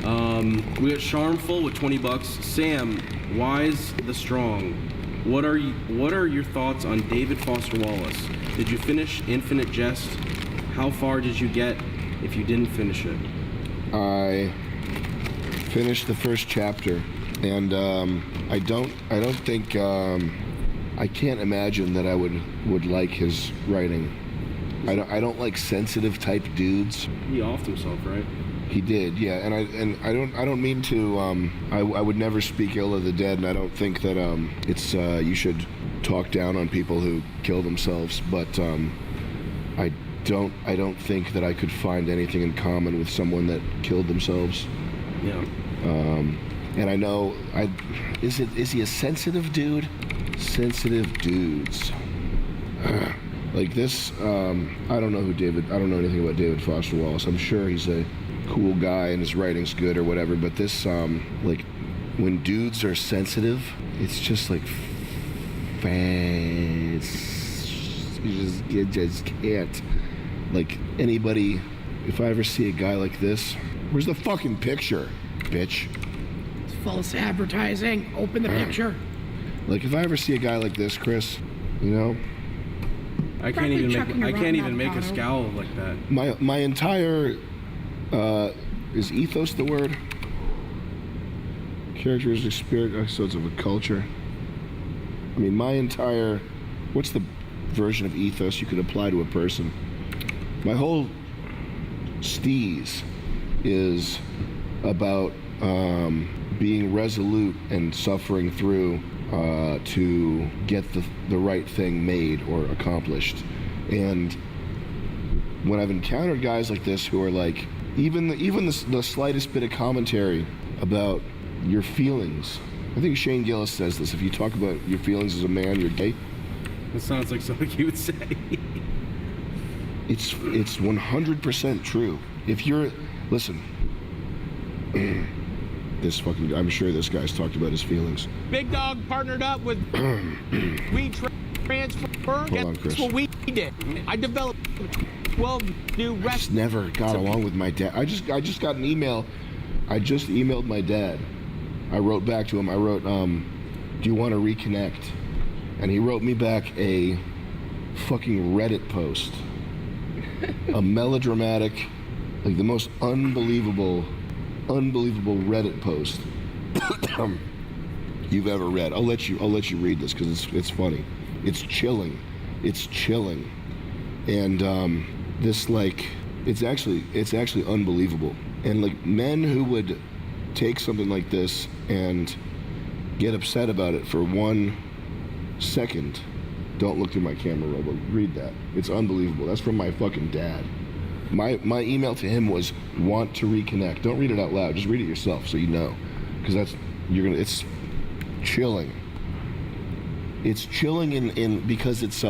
We got Charmful with 20 bucks. Sam, Wise the Strong. What are your thoughts on David Foster Wallace? Did you finish Infinite Jest? How far did you get if you didn't finish it? I finished the first chapter, and I don't think I can't imagine that I would like his writing. I don't like sensitive type dudes. He offed himself, right? He did, yeah. And I don't mean to. I would never speak ill of the dead, and I don't think that it's you should talk down on people who kill themselves. But I don't think that I could find anything in common with someone that killed themselves. Yeah. And I know is he a sensitive dude? Sensitive dudes. Like this, I don't know anything about David Foster Wallace. I'm sure he's a cool guy and his writing's good or whatever, but this, like, when dudes are sensitive, it's just like, you just can't. Like, anybody, if I ever see a guy like this, where's the fucking picture, bitch? It's false advertising. Open the picture. Like, if I ever see a guy like this, Chris, you know, I can't even make a scowl like that. My entire is ethos the word? Characteristic, spirit, so it's of a culture. I mean, my entire, what's the version of ethos you could apply to a person? My whole steez is about being resolute and suffering through to get the right thing made or accomplished. And when I've encountered guys like this who are like, even the slightest bit of commentary about your feelings. I think Shane Gillis says this, if you talk about your feelings as a man, you're gay. That sounds like something you would say. It's 100% true. If you're, listen, this fucking, I'm sure this guy's talked about his feelings. Big Dog partnered up with We Transfer. Guess what we did? I developed 12 new I just never got along with my dad. I just got an email. I just emailed my dad. I wrote back to him. I wrote, do you want to reconnect? And he wrote me back a fucking Reddit post. A melodramatic, like the most unbelievable Reddit post you've ever read. I'll let you read this because it's funny. It's chilling. And this, like, it's actually unbelievable. And like, men who would take something like this and get upset about it for 1 second. Don't look through my camera roll, but read that. It's unbelievable. That's from my fucking dad. My email to him was, want to reconnect. Don't read it out loud. Just read it yourself so you know. Because it's chilling. It's chilling in because it's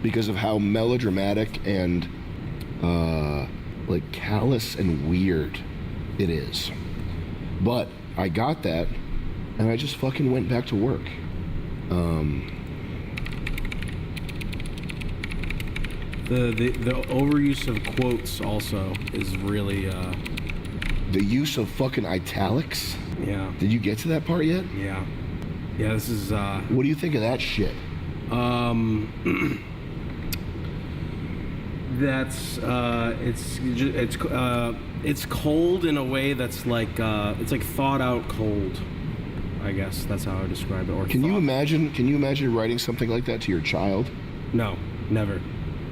because of how melodramatic and like callous and weird it is. But I got that and I just fucking went back to work. The overuse of quotes also is really the use of fucking italics. Yeah. Did you get to that part yet? Yeah. Yeah. This is. What do you think of that shit? That's it's cold in a way that's like it's like thought out cold. I guess that's how I would describe it. Or Can you imagine writing something like that to your child? No, never.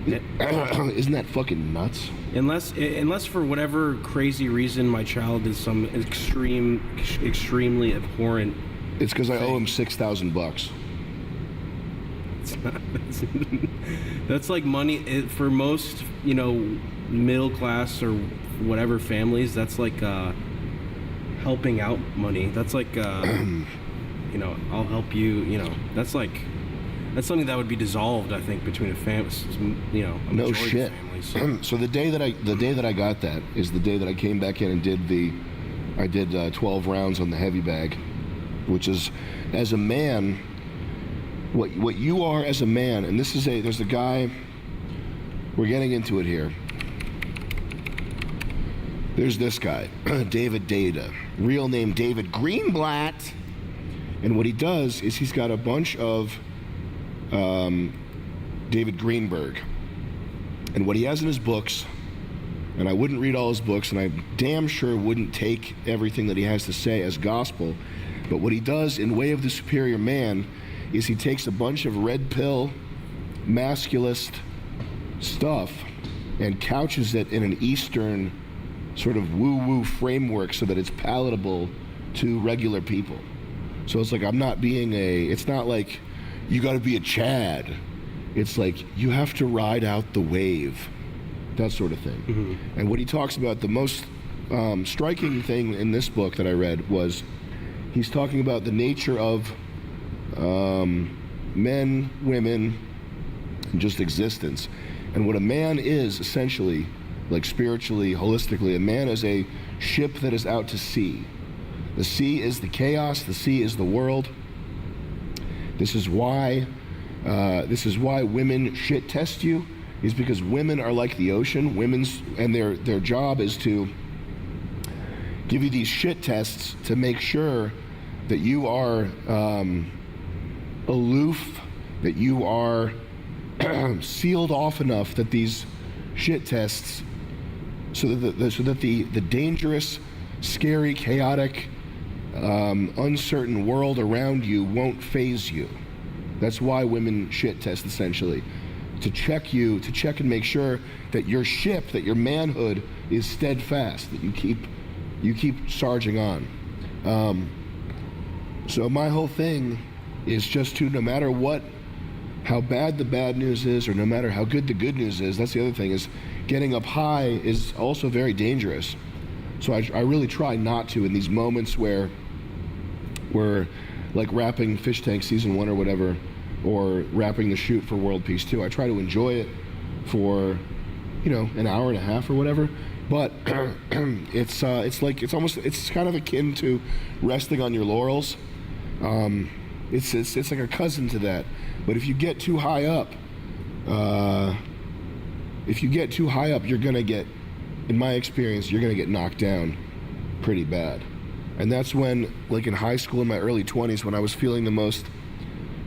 Isn't that fucking nuts? Unless for whatever crazy reason my child is some extremely abhorrent. It's because I owe him $6,000. That's like money for most, middle class or whatever families. That's like helping out money. That's like I'll help you. That's something that would be dissolved, I think, between a family. No shit. So the day that I got that is the day that I came back in and did 12 rounds on the heavy bag, which is, as a man, what you are as a man. And there's a guy. We're getting into it here. There's this guy, David Data, real name David Greenblatt. And what he does is he's got a bunch of David Greenberg. And what he has in his books, and I wouldn't read all his books, and I damn sure wouldn't take everything that he has to say as gospel, but what he does in Way of the Superior Man is he takes a bunch of red pill, masculist stuff and couches it in an Eastern sort of woo-woo framework so that it's palatable to regular people. So it's like, it's not like you got to be a Chad. It's like you have to ride out the wave, that sort of thing. Mm-hmm. And what he talks about, the most striking thing in this book that I read was he's talking about the nature of men, women, and just existence. And what a man is essentially, like spiritually, holistically, a man is a ship that is out to sea. The sea is the chaos, the sea is the world. This is why women shit test you, is because women are like the ocean. And their job is to give you these shit tests to make sure that you are aloof, that you are sealed off enough that these shit tests, so that the dangerous, scary, chaotic, uncertain world around you won't faze you. That's why women shit test, essentially, to check and make sure that your ship, that your manhood is steadfast, that you keep charging on. So my whole thing is just to, no matter how bad the bad news is, or no matter how good the good news is, that's the other thing, is getting up high is also very dangerous. So I really try not to, in these moments where we're like wrapping Fish Tank Season 1 or whatever, or wrapping the shoot for World Peace 2. I try to enjoy it for, an hour and a half or whatever. But it's kind of akin to resting on your laurels. It's like a cousin to that. But if you get too high up, you're gonna get, in my experience, you're gonna get knocked down pretty bad. And that's when, like in high school in my early 20s, when I was feeling the most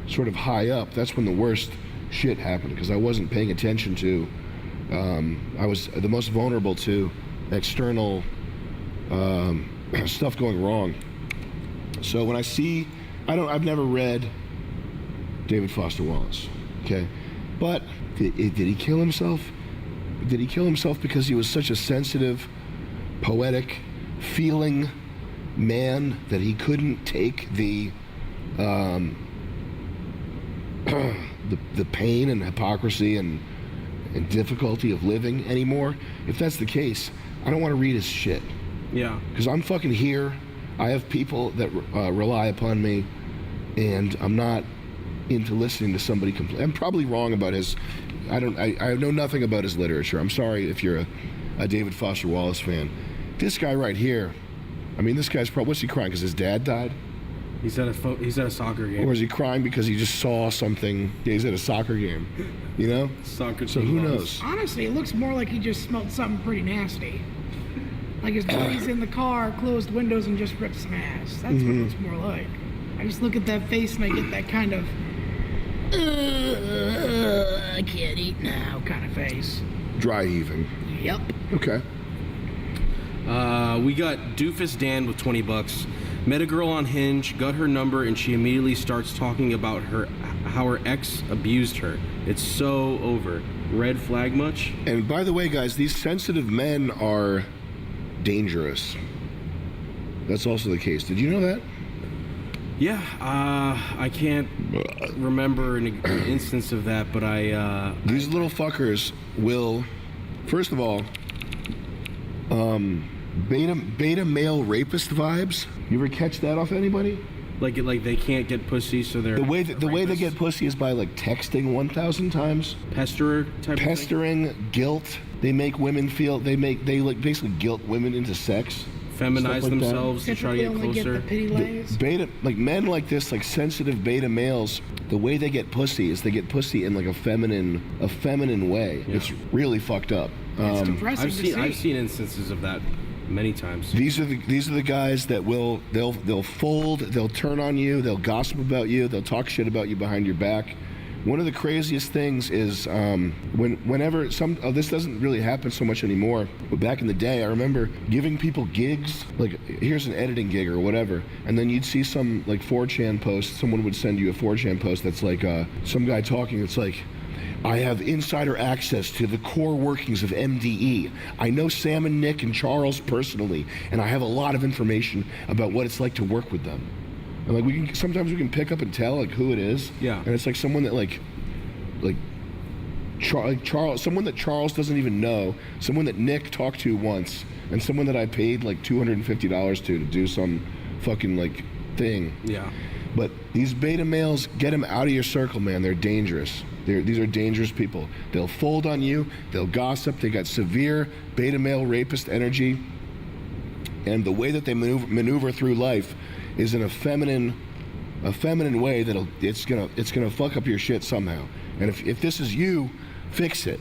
sort of high up, that's when the worst shit happened, because I wasn't paying attention to, I was the most vulnerable to external stuff going wrong. So when I've never read David Foster Wallace, okay? But did he kill himself? Did he kill himself because he was such a sensitive, poetic, feeling man that he couldn't take the pain and hypocrisy and difficulty of living anymore? If that's the case, I don't want to read his shit. Yeah. Because I'm fucking here. I have people that rely upon me, and I'm not into listening to somebody complain. I'm probably wrong about his. I know nothing about his literature. I'm sorry if you're a David Foster Wallace fan. This guy right here, this guy's probably, what's he crying? Because his dad died? He's at a soccer game. Or is he crying because he just saw something? Yeah, he's at a soccer game, Soccer. So who knows? Honestly, it looks more like he just smelled something pretty nasty. Like his buddy's in the car, closed windows, and just ripped some ass. That's what it looks more like. I just look at that face and I get that kind of, I can't eat now kind of face. Dry heaving. Yep. Okay. We got Doofus Dan with $20. Met a girl on Hinge, got her number, and she immediately starts talking about how her ex abused her. It's so over. Red flag much? And by the way, guys, these sensitive men are dangerous. That's also the case. Did you know that? Yeah, I can't remember an instance of that, but these little fuckers will, first of all, beta male rapist vibes. You ever catch that off anybody? Like they can't get pussy, so they're the way they get pussy is by like texting 1,000 times. Pestering, guilt. They make women feel they basically guilt women into sex. Feminize themselves to try to get closer. Get the pity lays. Beta, like men like this, like sensitive beta males, the way they get pussy is they get pussy in like a feminine way. Yeah. It's really fucked up. It's depressing to see. I've seen instances of that many times. These are the guys that they'll fold, they'll turn on you, they'll gossip about you, they'll talk shit about you behind your back. One of the craziest things is whenever this doesn't really happen so much anymore, but back in the day, I remember giving people gigs, like here's an editing gig or whatever, and then you'd see some like 4chan post, someone would send you a 4chan post that's like some guy talking, it's like, I have insider access to the core workings of MDE. I know Sam and Nick and Charles personally, and I have a lot of information about what it's like to work with them. And like sometimes we can pick up and tell like who it is. Yeah. And it's like someone that like Charles, someone that Charles doesn't even know, someone that Nick talked to once, and someone that I paid like $250 to do some fucking like thing. Yeah. But these beta males, get them out of your circle, man. They're dangerous. These are dangerous people. They'll fold on you. They'll gossip. They got severe beta male rapist energy. And the way that they maneuver through life is in a feminine way that it's gonna fuck up your shit somehow. And if this is you, fix it.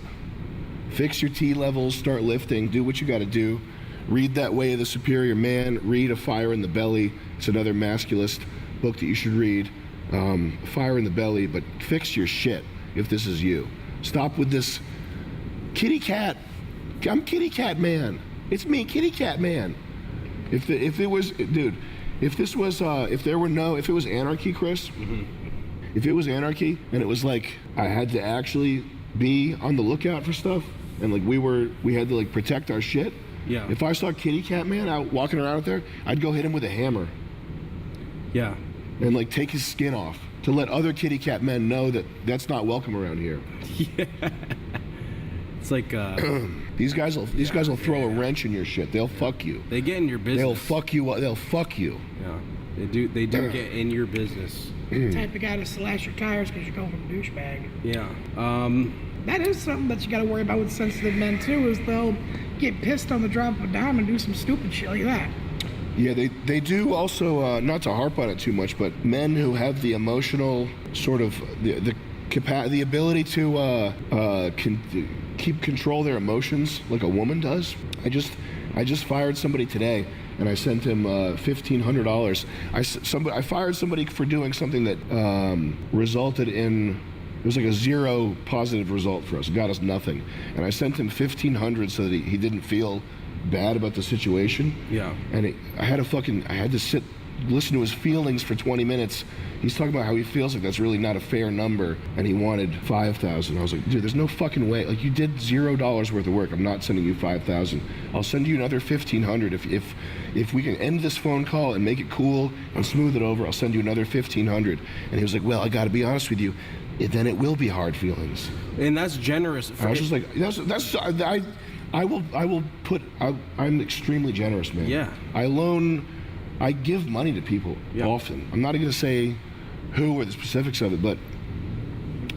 Fix your T levels. Start lifting. Do what you got to do. Read That Way of the Superior Man. Read A Fire in the Belly. It's another masculist book that you should read. Fire in the Belly. But fix your shit if this is you. Stop with this kitty cat. I'm kitty cat man. It's me, kitty cat man. If it was, dude. If this was, if it was anarchy, Chris, if it was anarchy and it was like I had to actually be on the lookout for stuff and like we had to like protect our shit. Yeah. If I saw Kitty Cat Man out walking around out there, I'd go hit him with a hammer. Yeah. And like take his skin off to let other Kitty Cat men know that that's not welcome around here. Yeah. It's like these guys will throw a wrench in your shit. They'll fuck you. They get in your business. They'll fuck you. They'll fuck you. Yeah, they do get in your business. The type of guy to slash your tires because you're calling him a douchebag. Yeah. That is something that you got to worry about with sensitive men too. Is they'll get pissed on the drop of a dime and do some stupid shit like that. Yeah, they do also. Not to harp on it too much, but men who have the emotional sort of the ability to keep control of their emotions like a woman does. I just fired somebody today, and I sent him $1,500. I fired somebody for doing something that resulted in, it was like a zero positive result for us. It got us nothing, and I sent him $1,500 so that he didn't feel bad about the situation. Yeah. And I had to listen to his feelings for 20 minutes. He's talking about how he feels like that's really not a fair number, and he wanted $5,000. I was like, dude, there's no fucking way. Like, you did $0 worth of work. I'm not sending you $5,000. I'll send you another $1,500 if we can end this phone call and make it cool and smooth it over. I'll send you another $1,500. And he was like, well, I got to be honest with you. Then it will be hard feelings. And that's generous. I was just like, I'm extremely generous, man. Yeah. I give money to people often. I'm not going to say who or the specifics of it, but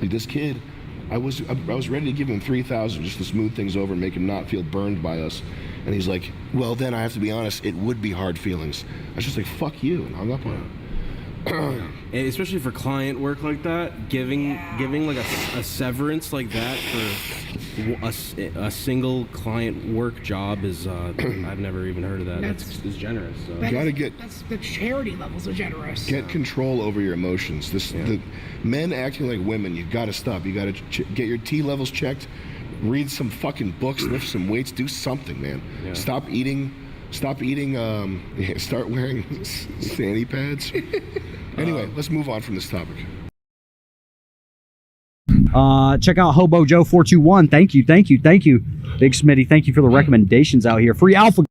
like this kid, I was ready to give him $3,000 just to smooth things over and make him not feel burned by us. And he's like, well, then I have to be honest, it would be hard feelings. I was just like, fuck you, and hung up on him. And especially for client work like that, giving like a severance like that for a single client work job is I've never even heard of that. That's generous. So. That's the charity levels of generous. Get control over your emotions. The men acting like women. You got to stop. You got to get your T levels checked. Read some fucking books. Lift some weights. Do something, man. Yeah. Stop eating. Start wearing fanny pads. Anyway, let's move on from this topic. Check out Hobo Joe 421. Thank you. Big Smitty, thank you for the recommendations out here. Free Alpha.